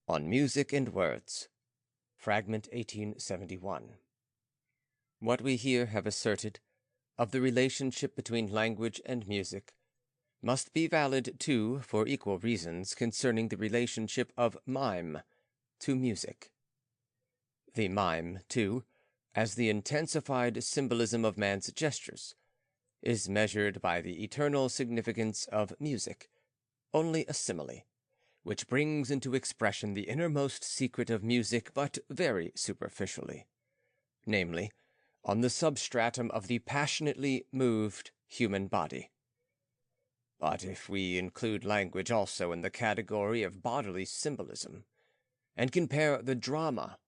On Music and Words. Fragment 1871. What we here have asserted of the relationship between language and music must be valid, too, for equal reasons concerning the relationship of mime to music. The mime, too, as the intensified symbolism of man's gestures, is measured by the eternal significance of music, only a simile, which brings into expression the innermost secret of music but very superficially, namely, on the substratum of the passionately moved human body. But if we include language also in the category of bodily symbolism, and compare the drama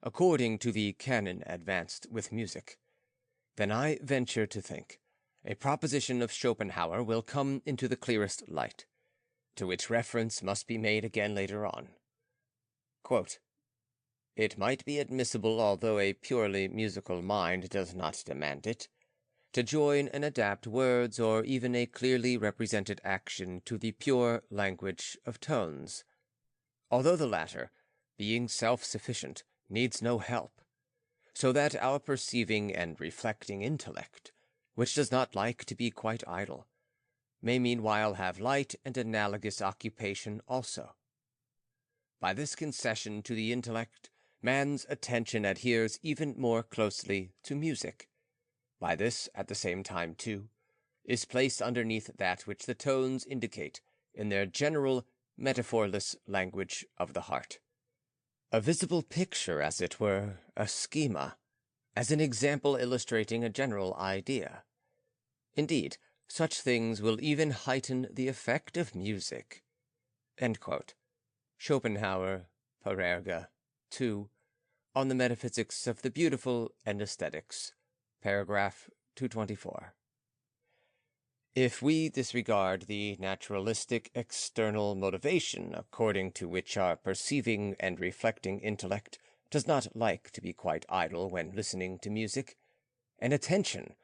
according to the canon advanced with music, then I venture to think a proposition of Schopenhauer will come into the clearest light, to which reference must be made again later on. Quote, "It might be admissible, although a purely musical mind does not demand it, to join and adapt words or even a clearly represented action to the pure language of tones, although the latter, being self-sufficient, needs no help, so that our perceiving and reflecting intellect, which does not like to be quite idle, may meanwhile have light and analogous occupation also. By this concession to the intellect, man's attention adheres even more closely to music. By this, at the same time, too, is placed underneath that which the tones indicate in their general metaphorless language of the heart. A visible picture, as it were, a schema, as an example illustrating a general idea. Indeed, such things will even heighten the effect of music." End quote. Schopenhauer, Parerga, 2, On the Metaphysics of the Beautiful and Aesthetics, paragraph 224. If we disregard the naturalistic external motivation according to which our perceiving and reflecting intellect does not like to be quite idle when listening to music, and attention,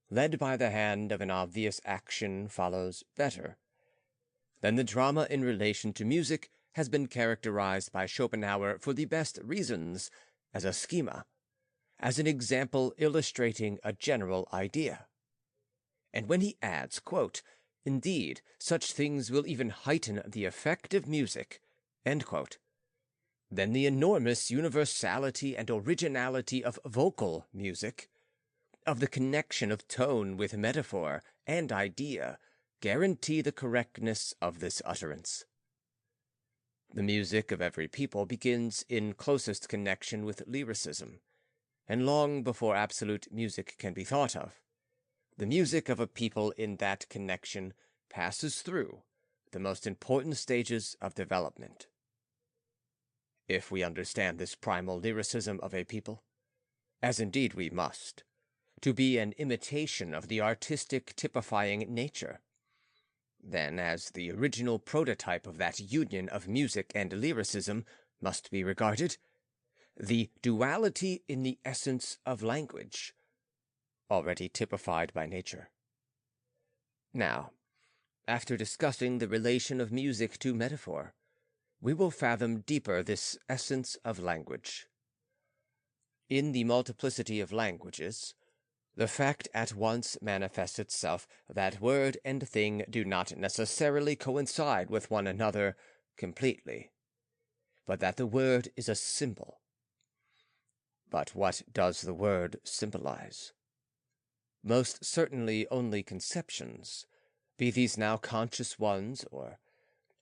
led by the hand of an obvious action, follows better, then the drama in relation to music has been characterized by Schopenhauer for the best reasons as a schema, as an example illustrating a general idea. And when he adds, quote, "Indeed, such things will even heighten the effect of music," end quote, then the enormous universality and originality of vocal music, of the connection of tone with metaphor and idea, guarantee the correctness of this utterance. The music of every people begins in closest connection with lyricism, and long before absolute music can be thought of, the music of a people in that connection passes through the most important stages of development. If we understand this primal lyricism of a people, as indeed we must, to be an imitation of the artistic typifying nature, then as the original prototype of that union of music and lyricism must be regarded the duality in the essence of language, already typified by nature. Now, after discussing the relation of music to metaphor, we will fathom deeper this essence of language. In the multiplicity of languages, the fact at once manifests itself that word and thing do not necessarily coincide with one another completely, but that the word is a symbol. But what does the word symbolize? Most certainly only conceptions, be these now conscious ones, or,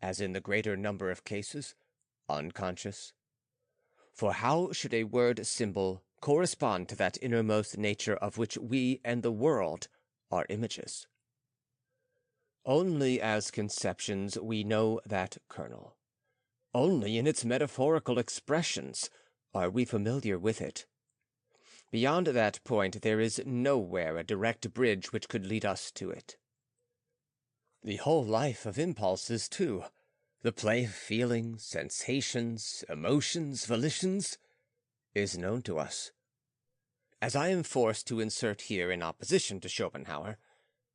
as in the greater number of cases, unconscious. For how should a word symbol correspond to that innermost nature of which we and the world are images? Only as conceptions we know that kernel. Only in its metaphorical expressions are we familiar with it. Beyond that point there is nowhere a direct bridge which could lead us to it. The whole life of impulses, too, the play of feelings, sensations, emotions, volitions, is known to us. As I am forced to insert here in opposition to Schopenhauer,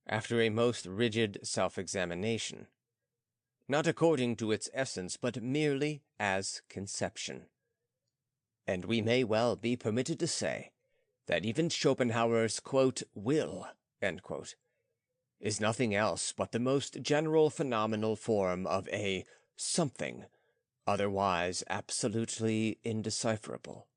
after a most rigid self-examination, not according to its essence, but merely as conception. And we may well be permitted to say that even Schopenhauer's, quote, will, end quote, is nothing else but the most general phenomenal form of a something, otherwise absolutely indecipherable.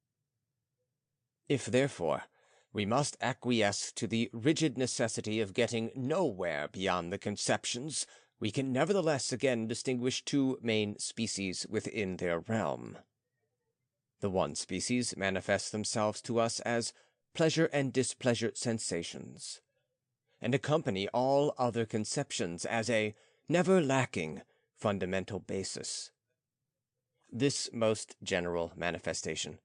If, therefore, we must acquiesce to the rigid necessity of getting nowhere beyond the conceptions, we can nevertheless again distinguish two main species within their realm. The one species manifests themselves to us as pleasure and displeasure sensations, and accompany all other conceptions as a never-lacking fundamental basis. This most general manifestation,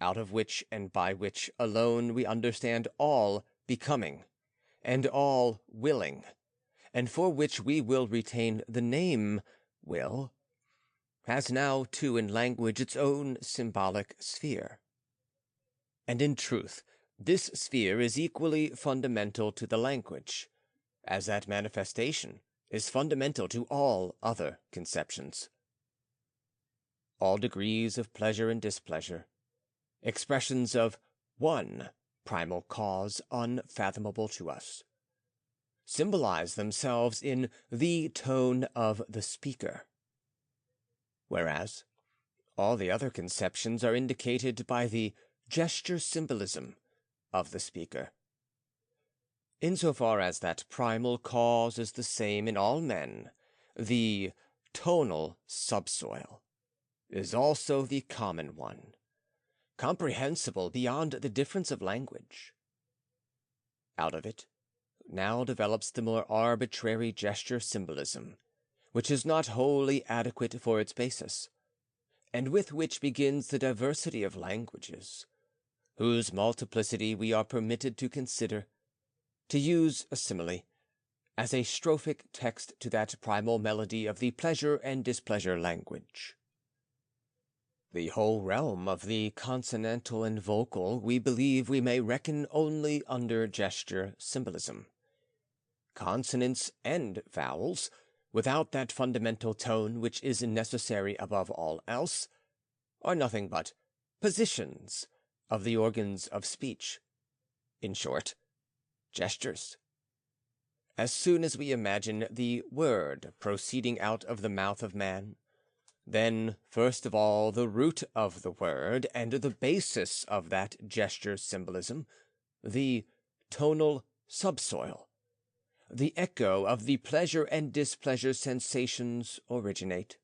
out of which and by which alone we understand all becoming and all willing, and for which we will retain the name will, has now too in language its own symbolic sphere. And in truth, this sphere is equally fundamental to the language, as that manifestation is fundamental to all other conceptions. All degrees of pleasure and displeasure, expressions of one primal cause unfathomable to us, symbolize themselves in the tone of the speaker, whereas all the other conceptions are indicated by the gesture symbolism of the speaker. Insofar as that primal cause is the same in all men, the tonal subsoil is also the common one, comprehensible beyond the difference of language. Out of it now develops the more arbitrary gesture symbolism, which is not wholly adequate for its basis, and with which begins the diversity of languages, whose multiplicity we are permitted to consider, to use a simile, as a strophic text to that primal melody of the pleasure and displeasure language. The whole realm of the consonantal and vocal we believe we may reckon only under gesture symbolism. Consonants and vowels, without that fundamental tone which is necessary above all else, are nothing but positions of the organs of speech. In short, gestures. As soon as we imagine the word proceeding out of the mouth of man, then, first of all, the root of the word and the basis of that gesture symbolism, the tonal subsoil, the echo of the pleasure and displeasure sensations originate.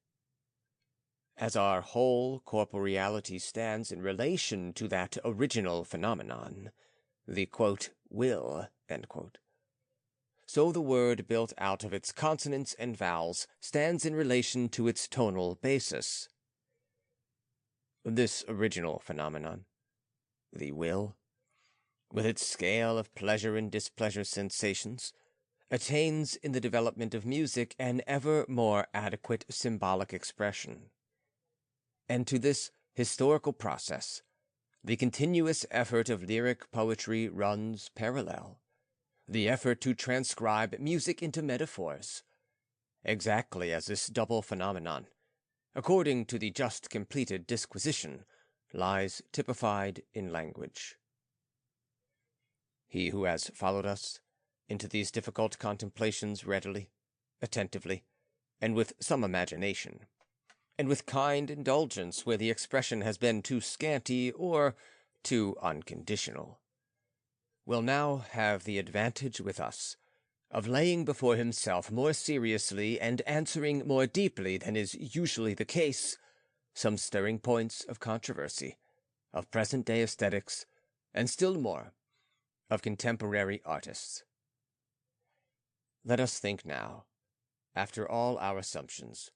As our whole corporeality stands in relation to that original phenomenon, the, quote, will, end quote, so the word built out of its consonants and vowels stands in relation to its tonal basis. This original phenomenon, the will, with its scale of pleasure and displeasure sensations, attains in the development of music an ever more adequate symbolic expression. And to this historical process, the continuous effort of lyric poetry runs parallel. The effort to transcribe music into metaphors, exactly as this double phenomenon, according to the just completed disquisition, lies typified in language. He who has followed us into these difficult contemplations readily, attentively, and with some imagination, and with kind indulgence where the expression has been too scanty or too unconditional, will now have the advantage with us of laying before himself more seriously and answering more deeply than is usually the case some stirring points of controversy, of present-day aesthetics, and still more of contemporary artists. Let us think now, after all our assumptions,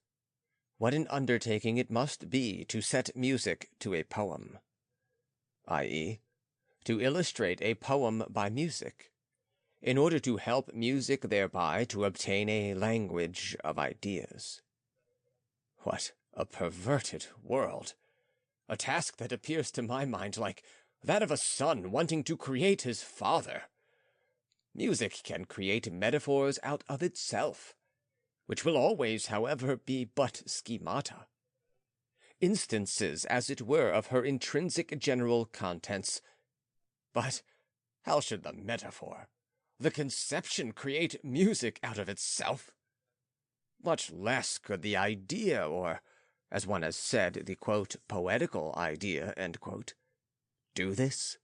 what an undertaking it must be to set music to a poem, i.e., to illustrate a poem by music, in order to help music thereby to obtain a language of ideas. What a perverted world! A task that appears to my mind like that of a son wanting to create his father. Music can create metaphors out of itself. which will always, however, be but schemata. Instances, as it were, of her intrinsic general contents. But how should the metaphor, the conception, create music out of itself? Much less could the idea, or, as one has said, the, poetical idea, do this?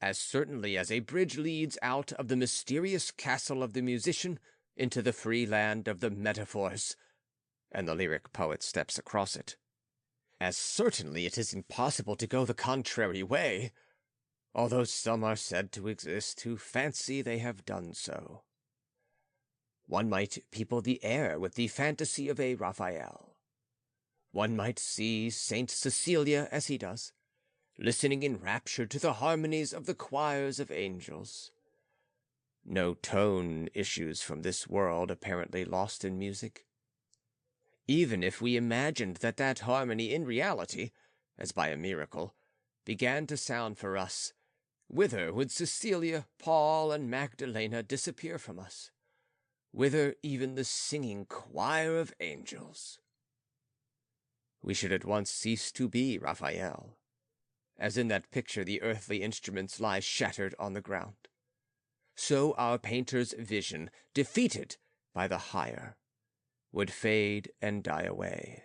As certainly as a bridge leads out of the mysterious castle of the musician into the free land of the metaphors, and the lyric poet steps across it, as certainly it is impossible to go the contrary way, although some are said to exist who fancy they have done so. One might people the air with the fantasy of a Raphael. One might see Saint Cecilia, as he does, listening in rapture to the harmonies of the choirs of angels. No tone issues from this world apparently lost in music. Even if we imagined that that harmony in reality, as by a miracle, began to sound for us, whither would Cecilia, Paul, and Magdalena disappear from us? Whither even the singing choir of angels? We should at once cease to be Raphael, as in that picture the earthly instruments lie shattered on the ground. So our painter's vision, defeated by the higher, would fade and die away.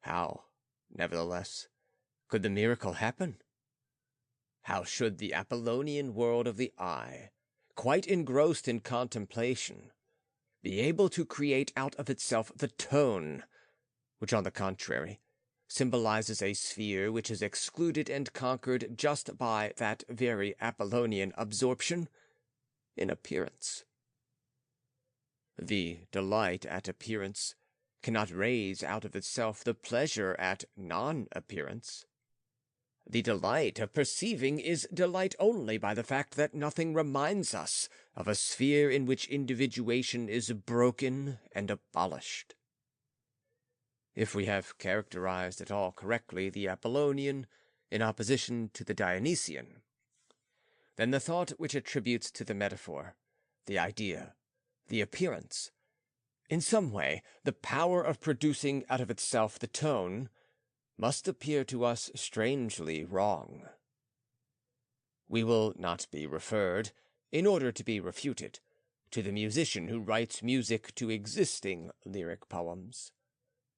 How, nevertheless, could the miracle happen? How should the Apollonian world of the eye, quite engrossed in contemplation, be able to create out of itself the tone, which, on the contrary, symbolizes a sphere which is excluded and conquered just by that very Apollonian absorption in appearance? The delight at appearance cannot raise out of itself the pleasure at non-appearance. The delight of perceiving is delight only by the fact that nothing reminds us of a sphere in which individuation is broken and abolished. If we have characterized at all correctly the Apollonian in opposition to the Dionysian, then the thought which attributes to the metaphor, the idea, the appearance, in some way the power of producing out of itself the tone, must appear to us strangely wrong. We will not be referred, in order to be refuted, to the musician who writes music to existing lyric poems.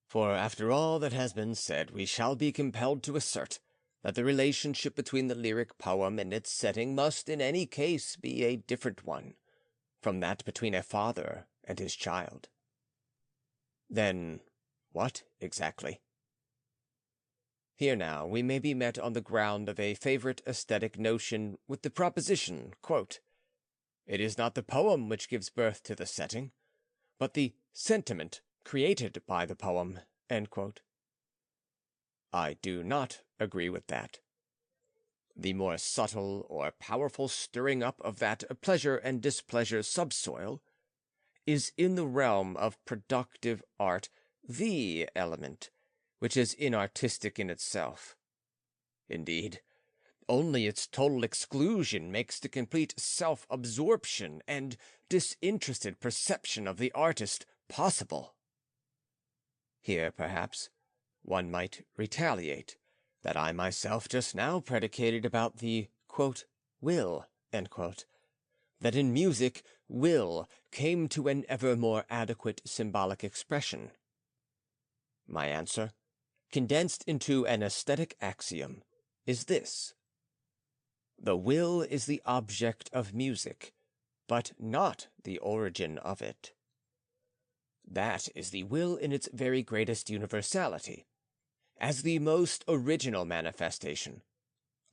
For after all that has been said, we shall be compelled to assert that the relationship between the lyric poem and its setting must in any case be a different one from that between a father and his child. Then what exactly? Here now we may be met on the ground of a favorite aesthetic notion with the proposition, "It is not the poem which gives birth to the setting, but the sentiment created by the poem." I do not agree with that. The more subtle or powerful stirring up of that pleasure and displeasure subsoil is in the realm of productive art the element which is inartistic in itself. Indeed, only its total exclusion makes the complete self-absorption and disinterested perception of the artist possible. Here, perhaps, one might retaliate that I myself just now predicated about the, will, that in music will came to an ever more adequate symbolic expression. My answer, condensed into an aesthetic axiom, is this: the will is the object of music, but not the origin of it. That is the will in its very greatest universality, as the most original manifestation,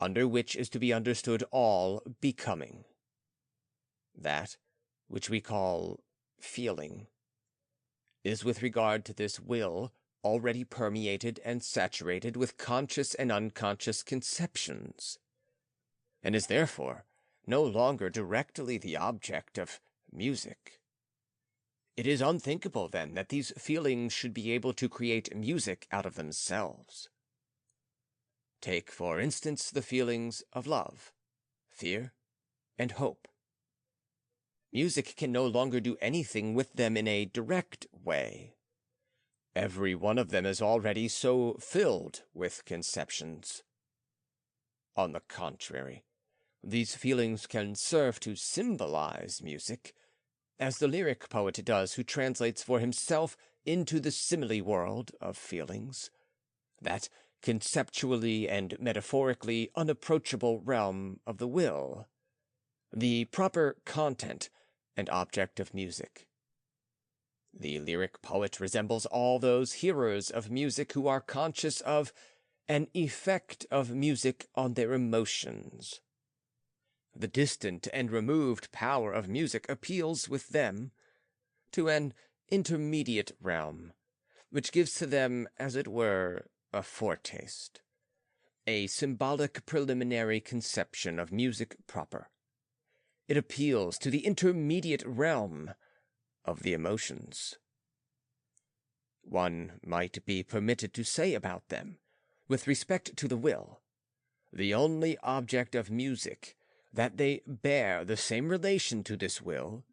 under which is to be understood all becoming. That which we call feeling is with regard to this will already permeated and saturated with conscious and unconscious conceptions, and is therefore no longer directly the object of music. It is unthinkable, then, that these feelings should be able to create music out of themselves. Take, for instance, the feelings of love, fear, and hope. music can no longer do anything with them in a direct way. Every one of them is already so filled with conceptions. On the contrary, these feelings can serve to symbolize music, as the lyric poet does who translates for himself into the simile world of feelings, that conceptually and metaphorically unapproachable realm of the will, the proper content and object of music. The lyric poet resembles all those hearers of music who are conscious of an effect of music on their emotions. The distant and removed power of music appeals with them to an intermediate realm, which gives to them, as it were, a foretaste, a symbolic preliminary conception of music proper. It appeals to the intermediate realm of the emotions. One might be permitted to say about them, with respect to the will, the only object of music, that they bear the same relation to this will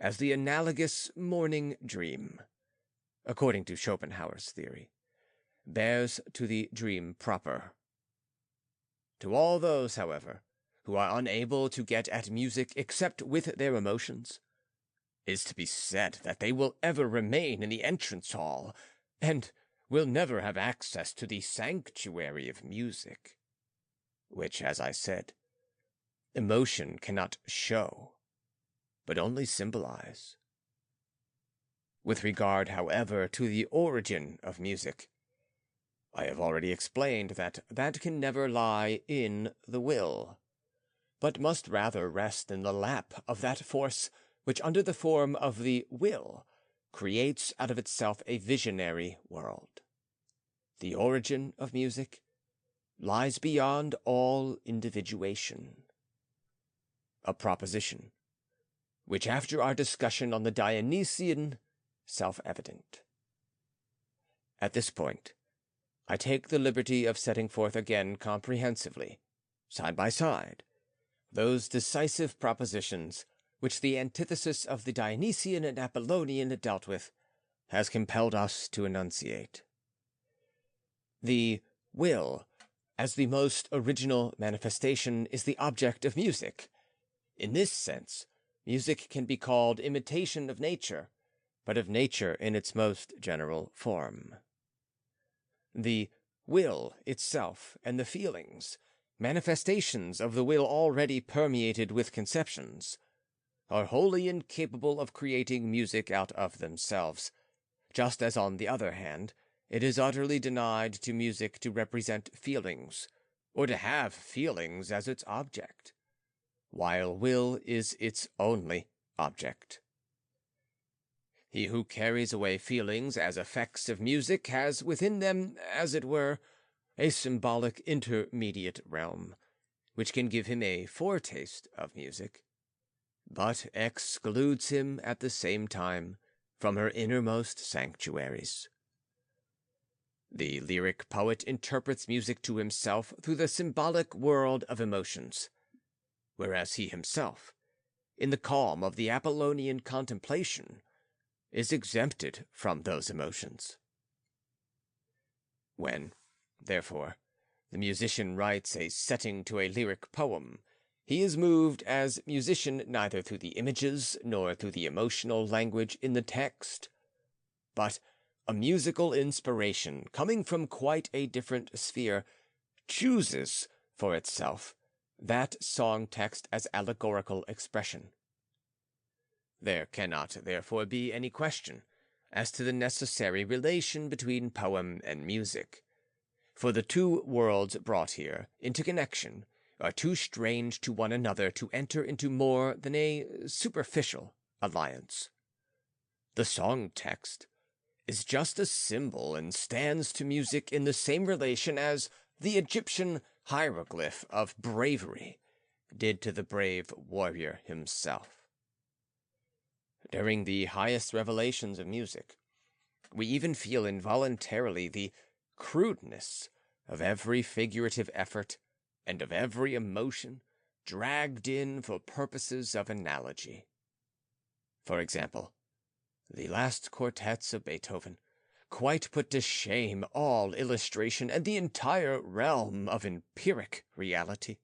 as the analogous morning dream, according to Schopenhauer's theory, bears to the dream proper. To all those, however, who are unable to get at music except with their emotions, is to be said that they will ever remain in the entrance hall, and will never have access to the sanctuary of music, which, as I said, emotion cannot show, but only symbolize. With regard, however, to the origin of music, I have already explained that can never lie in the will, but must rather rest in the lap of that force which, under the form of the will, creates out of itself a visionary world. The origin of music lies beyond all individuation. A proposition, which after our discussion on the Dionysian, self-evident. At this point, I take the liberty of setting forth again comprehensively, side by side, those decisive propositions which the antithesis of the Dionysian and Apollonian dealt with has compelled us to enunciate. The will, as the most original manifestation, is the object of music. In this sense, music can be called imitation of nature, but of nature in its most general form. The will itself and the feelings, manifestations of the will already permeated with conceptions, are wholly incapable of creating music out of themselves, just as, on the other hand, it is utterly denied to music to represent feelings, or to have feelings as its object, while will is its only object. He who carries away feelings as effects of music has within them, as it were, a symbolic intermediate realm, which can give him a foretaste of music, but excludes him at the same time from her innermost sanctuaries. The lyric poet interprets music to himself through the symbolic world of emotions, whereas he himself, in the calm of the Apollonian contemplation, is exempted from those emotions. When, therefore, the musician writes a setting to a lyric poem, he is moved as musician neither through the images nor through the emotional language in the text, but a musical inspiration coming from quite a different sphere chooses for itself that song text as allegorical expression. There cannot, therefore, be any question as to the necessary relation between poem and music, for the two worlds brought here into connection are too strange to one another to enter into more than a superficial alliance. The song text is just a symbol and stands to music in the same relation as the Egyptian hieroglyph of bravery did to the brave warrior himself. During the highest revelations of music, we even feel involuntarily the crudeness of every figurative effort and of every emotion dragged in for purposes of analogy. For example, the last quartets of Beethoven quite put to shame all illustration and the entire realm of empiric reality.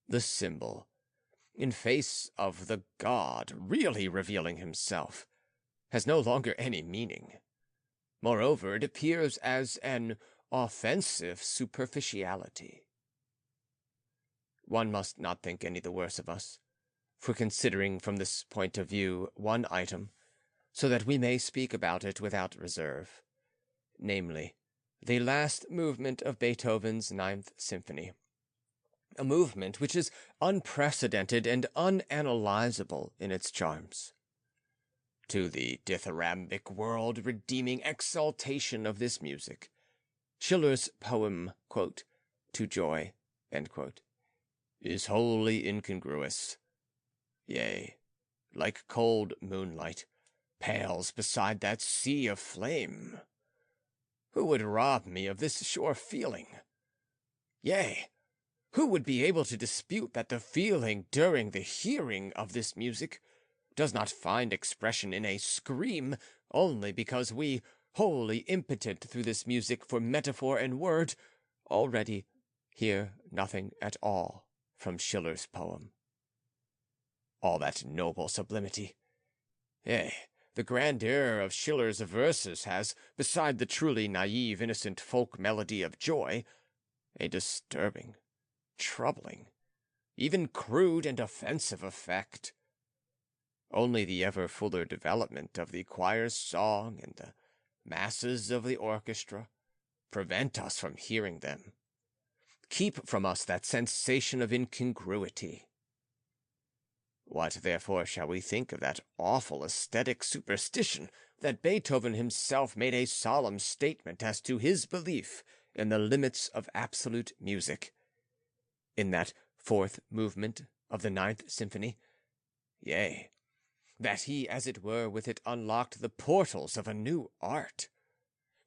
The symbol, in face of the god really revealing himself, has no longer any meaning. Moreover, it appears as an offensive superficiality. One must not think any the worse of us for considering from this point of view one item, so that we may speak about it without reserve, namely, the last movement of Beethoven's Ninth Symphony, a movement which is unprecedented and unanalyzable in its charms. To the dithyrambic world-redeeming exaltation of this music, Schiller's poem, "To Joy," is wholly incongruous. Yea, like cold moonlight, pales beside that sea of flame. Who would rob me of this sure feeling? Yea, who would be able to dispute that the feeling during the hearing of this music does not find expression in a scream only because we, wholly impotent through this music for metaphor and word, already hear nothing at all from Schiller's poem? All that noble sublimity, yea, the grandeur of Schiller's verses has, beside the truly naive, innocent folk melody of joy, a disturbing, troubling, even crude and offensive effect. Only the ever fuller development of the choir's song and the masses of the orchestra prevent us from hearing them, keep from us that sensation of incongruity. What, therefore, shall we think of that awful aesthetic superstition that Beethoven himself made a solemn statement as to his belief in the limits of absolute music, in that fourth movement of the Ninth Symphony? Yea, that he, as it were, with it unlocked the portals of a new art,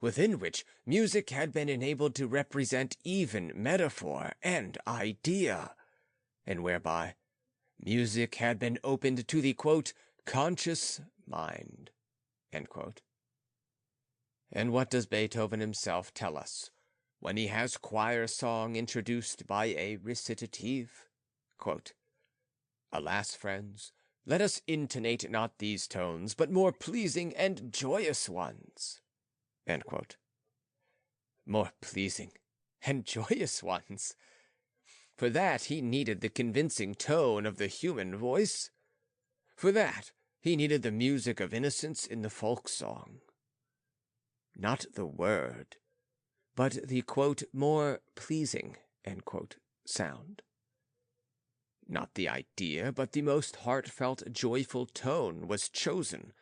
within which music had been enabled to represent even metaphor and idea, and whereby music had been opened to the, conscious mind, And what does Beethoven himself tell us when he has choir song introduced by a recitative? Alas, friends, let us intonate not these tones, but more pleasing and joyous ones. More pleasing and joyous ones. For that he needed the convincing tone of the human voice. For that he needed the music of innocence in the folk song. Not the word, but the, more pleasing, sound. Not the idea, but the most heartfelt, joyful tone was chosen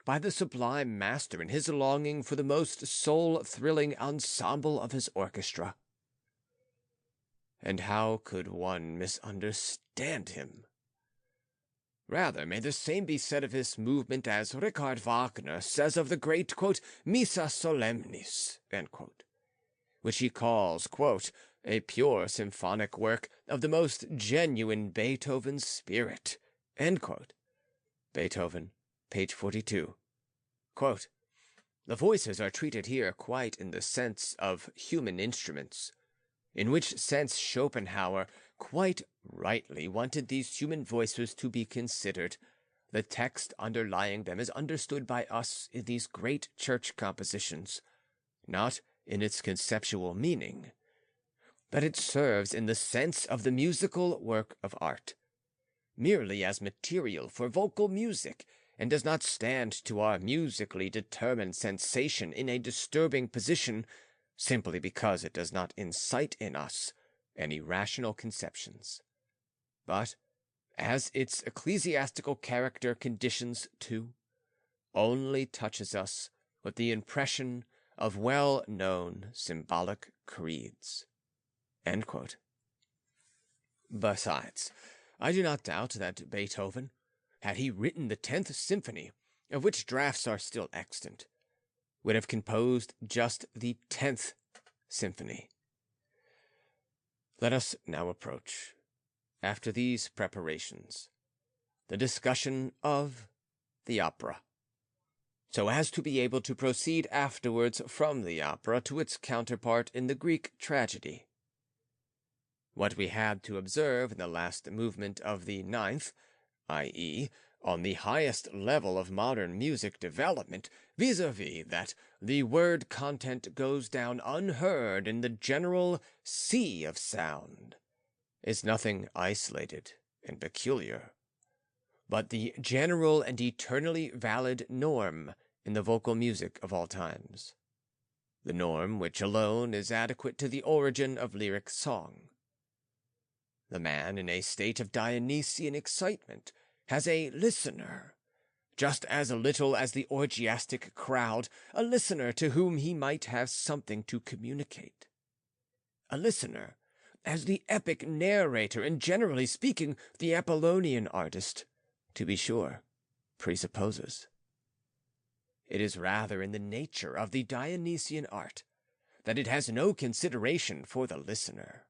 by the sublime master in his longing for the most soul-thrilling ensemble of his orchestra. And how could one misunderstand him? Rather may the same be said of this movement as Richard Wagner says of the great, Missa Solemnis, which he calls, a pure symphonic work of the most genuine Beethoven spirit, Beethoven, page 42. The voices are treated here quite in the sense of human instruments, in which sense Schopenhauer quite rightly wanted these human voices to be considered. The text underlying them is understood by us in these great church compositions, not in its conceptual meaning, but it serves in the sense of the musical work of art, merely as material for vocal music, and does not stand to our musically determined sensation in a disturbing position, simply because it does not incite in us any rational conceptions, but, as its ecclesiastical character conditions too, only touches us with the impression of well-known symbolic creeds. Besides, I do not doubt that Beethoven, had he written the 10th Symphony, of which drafts are still extant, would have composed just the 10th Symphony. Let us now approach, after these preparations, the discussion of the opera, so as to be able to proceed afterwards from the opera to its counterpart in the Greek tragedy. What we had to observe in the last movement of the ninth, i.e., on the highest level of modern music development, vis-a-vis that the word content goes down unheard in the general sea of sound, is nothing isolated and peculiar, but the general and eternally valid norm in the vocal music of all times, the norm which alone is adequate to the origin of lyric song. The man in a state of Dionysian excitement has a listener, just as little as the orgiastic crowd, a listener to whom he might have something to communicate. A listener, as the epic narrator, and generally speaking, the Apollonian artist, to be sure, presupposes. It is rather in the nature of the Dionysian art that it has no consideration for the listener.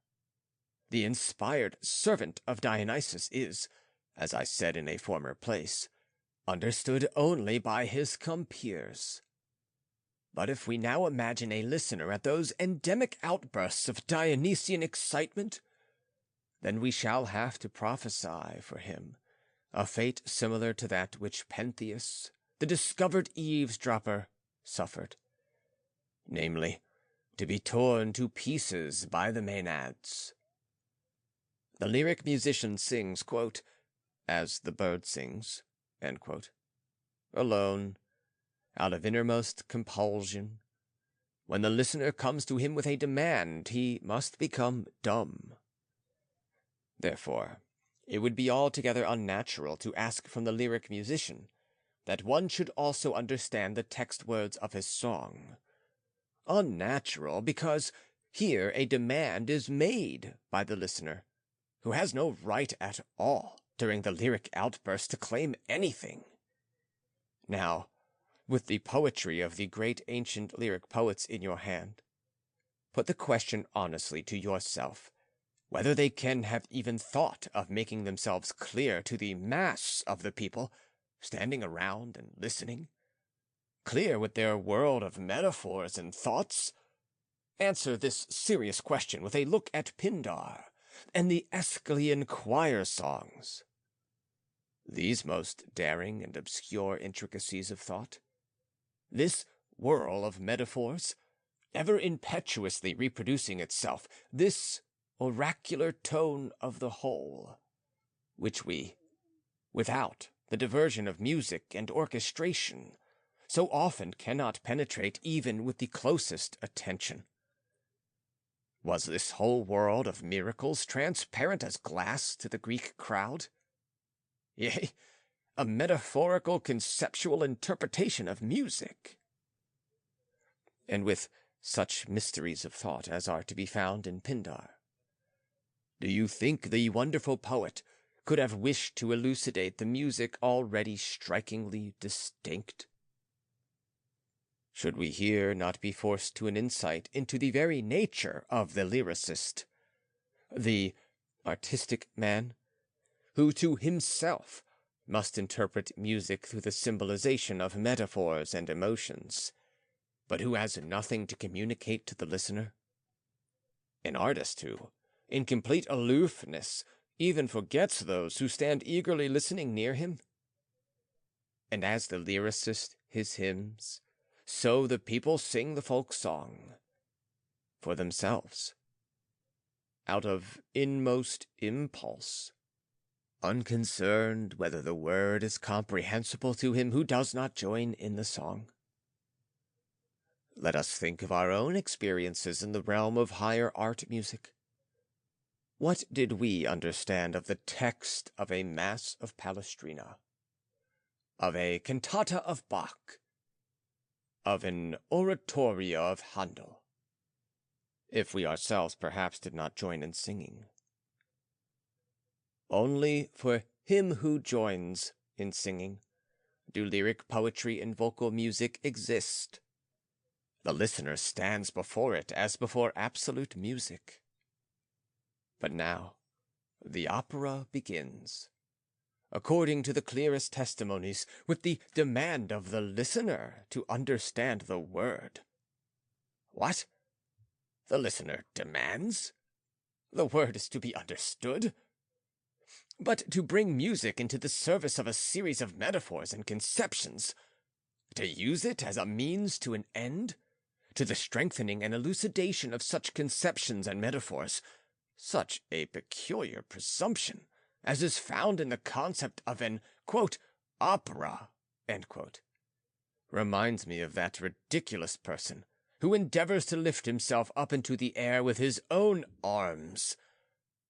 The inspired servant of Dionysus is, as I said in a former place, understood only by his compeers. But if we now imagine a listener at those endemic outbursts of Dionysian excitement, then we shall have to prophesy for him a fate similar to that which Pentheus, the discovered eavesdropper, suffered, namely, to be torn to pieces by the Maenads. The lyric musician sings, quote, as the bird sings, end quote, alone, out of innermost compulsion. When the listener comes to him with a demand, he must become dumb. Therefore, it would be altogether unnatural to ask from the lyric musician that one should also understand the text words of his song. Unnatural, because here a demand is made by the listener, who has no right at all during the lyric outburst to claim anything. Now, with the poetry of the great ancient lyric poets in your hand, put the question honestly to yourself, whether they can have even thought of making themselves clear to the mass of the people standing around and listening, clear with their world of metaphors and thoughts. Answer this serious question with a look at Pindar and the Aeschylean choir songs. These most daring and obscure intricacies of thought, this whirl of metaphors, ever impetuously reproducing itself, this oracular tone of the whole, which we, without the diversion of music and orchestration, so often cannot penetrate even with the closest attention. Was this whole world of miracles transparent as glass to the Greek crowd? Yea, a metaphorical conceptual interpretation of music. And with such mysteries of thought as are to be found in Pindar, do you think the wonderful poet could have wished to elucidate the music already strikingly distinct? Should we here not be forced to an insight into the very nature of the lyricist, the artistic man, who to himself must interpret music through the symbolization of metaphors and emotions, but who has nothing to communicate to the listener? An artist who, in complete aloofness, even forgets those who stand eagerly listening near him? And as the lyricist his hymns, so the people sing the folk song for themselves, out of inmost impulse, unconcerned whether the word is comprehensible to him who does not join in the song. Let us think of our own experiences in the realm of higher art music. What did we understand of the text of a Mass of Palestrina, of a cantata of Bach, of an oratorio of Handel, if we ourselves perhaps did not join in singing? Only for him who joins in singing do lyric poetry and vocal music exist. The listener stands before it as before absolute music. But now the opera begins. according to the clearest testimonies, with the demand of the listener to understand the word. What? The listener demands? The word is to be understood? But to bring music into the service of a series of metaphors and conceptions, to use it as a means to an end, to the strengthening and elucidation of such conceptions and metaphors, such a peculiar presumption as is found in the concept of an, quote, opera, end quote, reminds me of that ridiculous person who endeavors to lift himself up into the air with his own arms.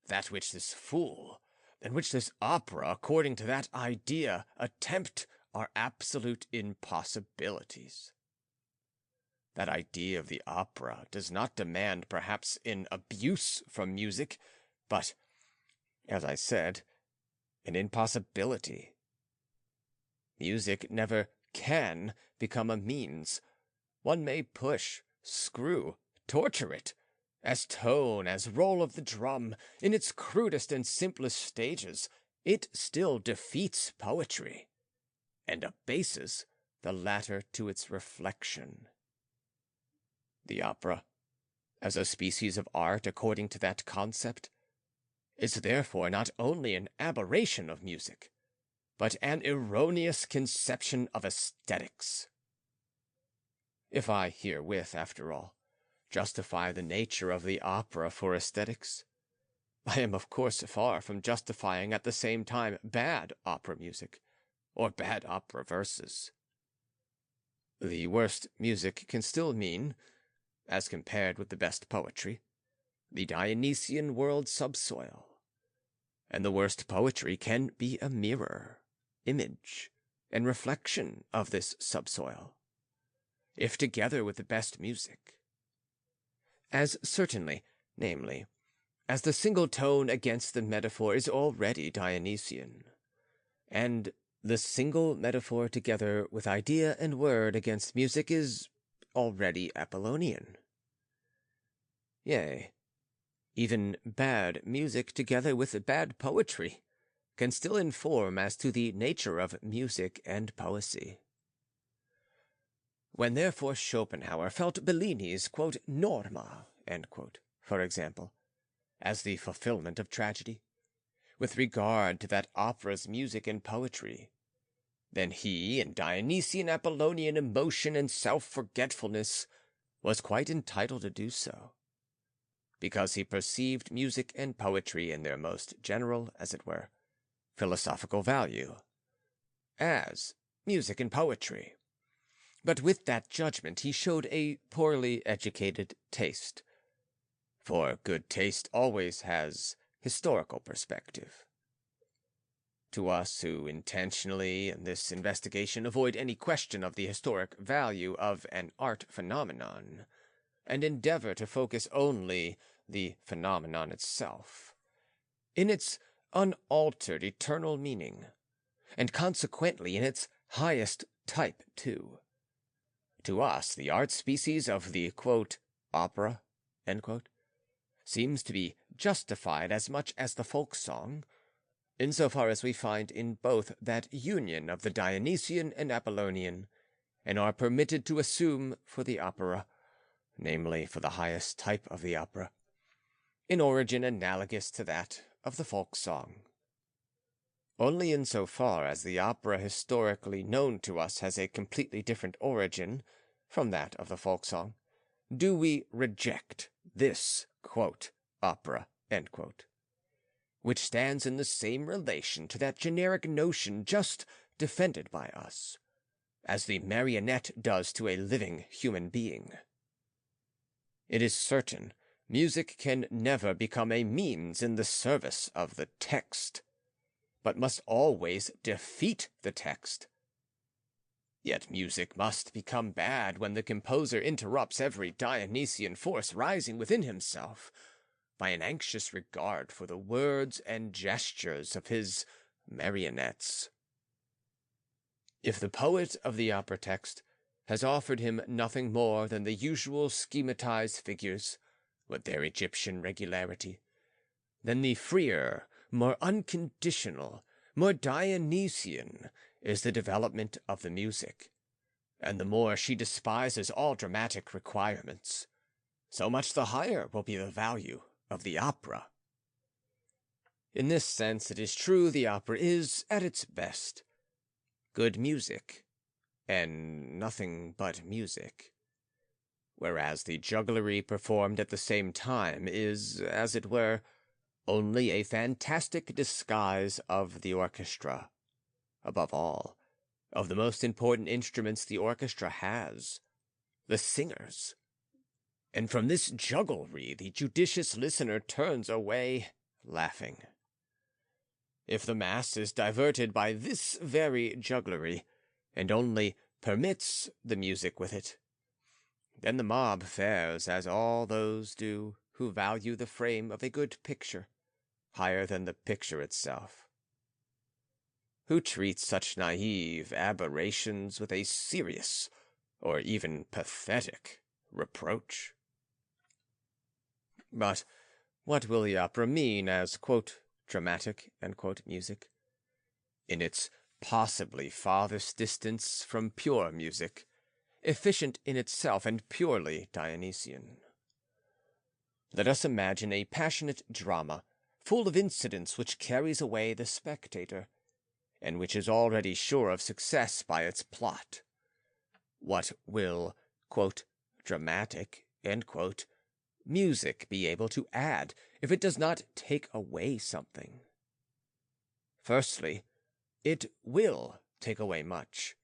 That which this fool, and which this opera, according to that idea, attempt are absolute impossibilities. That idea of the opera does not demand perhaps an abuse from music, but, as I said, an impossibility. Music never can become a means. One may push, screw, torture it, as tone, as roll of the drum, in its crudest and simplest stages, it still defeats poetry, and abases the latter to its reflection. The opera, as a species of art according to that concept, is therefore not only an aberration of music, but an erroneous conception of aesthetics. If I herewith, after all, justify the nature of the opera for aesthetics, I am of course far from justifying at the same time bad opera music, or bad opera verses. The worst music can still mean, as compared with the best poetry, the Dionysian world subsoil, and the worst poetry can be a mirror, image, and reflection of this subsoil, if together with the best music. As certainly, namely, as the single tone against the metaphor is already Dionysian, and the single metaphor together with idea and word against music is already Apollonian. Yea, even bad music together with bad poetry can still inform as to the nature of music and poesy. When therefore Schopenhauer felt Bellini's, quote, Norma, end quote, for example, as the fulfillment of tragedy, with regard to that opera's music and poetry, then he, in Dionysian Apollonian emotion and self-forgetfulness, was quite entitled to do so, because he perceived music and poetry in their most general, as it were, philosophical value, as music and poetry. But with that judgment he showed a poorly educated taste, for good taste always has historical perspective. To us who intentionally in this investigation avoid any question of the historic value of an art phenomenon, and endeavor to focus only the phenomenon itself, in its unaltered eternal meaning, and consequently in its highest type too. To us, the art species of the, quote, opera, end quote, seems to be justified as much as the folk song, insofar as we find in both that union of the Dionysian and Apollonian, and are permitted to assume for the opera, namely for the highest type of the opera, an origin analogous to that of the folk song. Only in so far as the opera historically known to us has a completely different origin from that of the folk song, do we reject this, quote, opera, end quote, which stands in the same relation to that generic notion just defended by us, as the marionette does to a living human being. It is certain music can never become a means in the service of the text, but must always defeat the text. Yet music must become bad when the composer interrupts every Dionysian force rising within himself by an anxious regard for the words and gestures of his marionettes. If the poet of the opera text has offered him nothing more than the usual schematized figures, with their Egyptian regularity, then the freer, more unconditional, more Dionysian is the development of the music, and the more she despises all dramatic requirements, so much the higher will be the value of the opera. In this sense, it is true the opera is, at its best, good music, and nothing but music, whereas the jugglery performed at the same time is, as it were, only a fantastic disguise of the orchestra. Above all, of the most important instruments the orchestra has, the singers. And from this jugglery the judicious listener turns away, laughing. If the mass is diverted by this very jugglery, and only permits the music with it, then the mob fares as all those do who value the frame of a good picture higher than the picture itself, who treat such naive aberrations with a serious, or even pathetic, reproach. But what will the opera mean as, quote, dramatic, end quote, music, in its possibly farthest distance from pure music, efficient in itself and purely Dionysian? Let us imagine a passionate drama, full of incidents which carries away the spectator, and which is already sure of success by its plot. What will, quote, dramatic, end quote, music be able to add if it does not take away something? Firstly, it will take away much,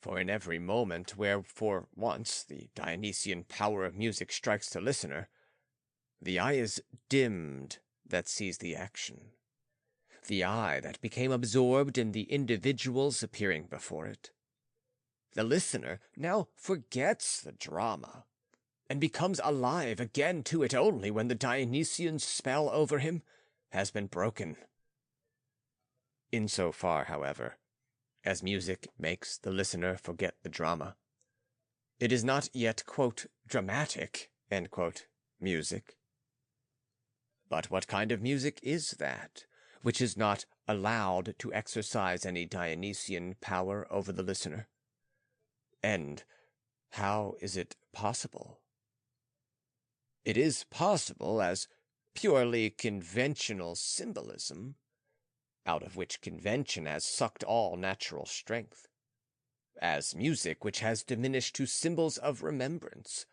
for in every moment where for once the Dionysian power of music strikes the listener, the eye is dimmed that sees the action, the eye that became absorbed in the individuals appearing before it. The listener now forgets the drama, and becomes alive again to it only when the Dionysian spell over him has been broken. In so far, however, as music makes the listener forget the drama, it is not yet, quote, dramatic, end quote, music. But what kind of music is that which is not allowed to exercise any Dionysian power over the listener? And how is it possible? It is possible as purely conventional symbolism, out of which convention has sucked all natural strength, as music which has diminished to symbols of remembrance,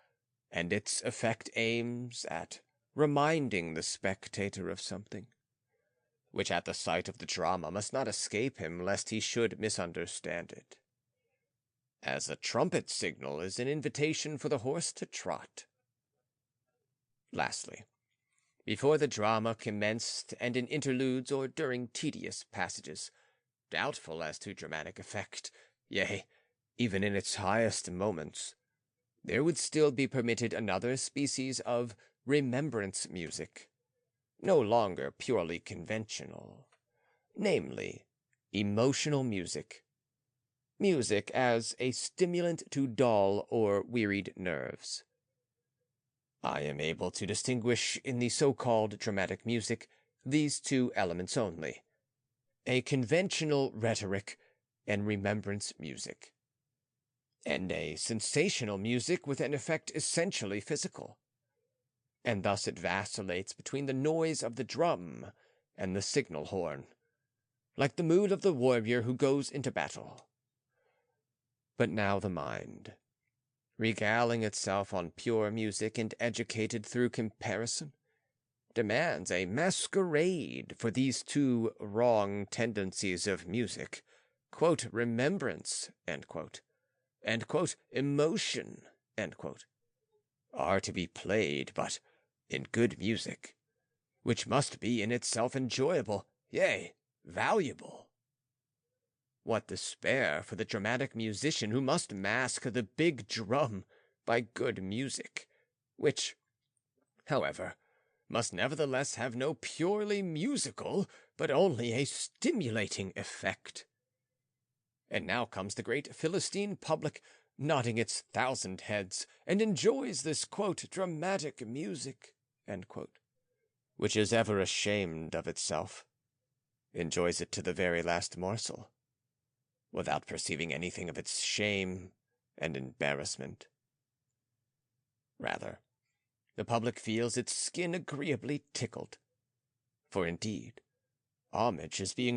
and its effect aims at reminding the spectator of something, which at the sight of the drama must not escape him lest he should misunderstand it, as a trumpet signal is an invitation for the horse to trot. Lastly, before the drama commenced and in interludes or during tedious passages, doubtful as to dramatic effect, yea, even in its highest moments, there would still be permitted another species of remembrance music, no longer purely conventional, namely, emotional music. Music as a stimulant to dull or wearied nerves. I am able to distinguish in the so-called dramatic music these two elements only: a conventional rhetoric and remembrance music, and a sensational music with an effect essentially physical. And thus it vacillates between the noise of the drum and the signal horn, like the mood of the warrior who goes into battle. But now the mind, regaling itself on pure music and educated through comparison, demands a masquerade for these two wrong tendencies of music, quote, remembrance, end quote, and, quote, emotion, end quote, are to be played but in good music, which must be in itself enjoyable, yea, valuable. What despair for the dramatic musician who must mask the big drum by good music, which, however, must nevertheless have no purely musical, but only a stimulating effect. And now comes the great Philistine public, nodding its thousand heads, and enjoys this, quote, dramatic music, end quote, which is ever ashamed of itself, enjoys it to the very last morsel, without perceiving anything of its shame and embarrassment. Rather, the public feels its skin agreeably tickled, for indeed, homage is being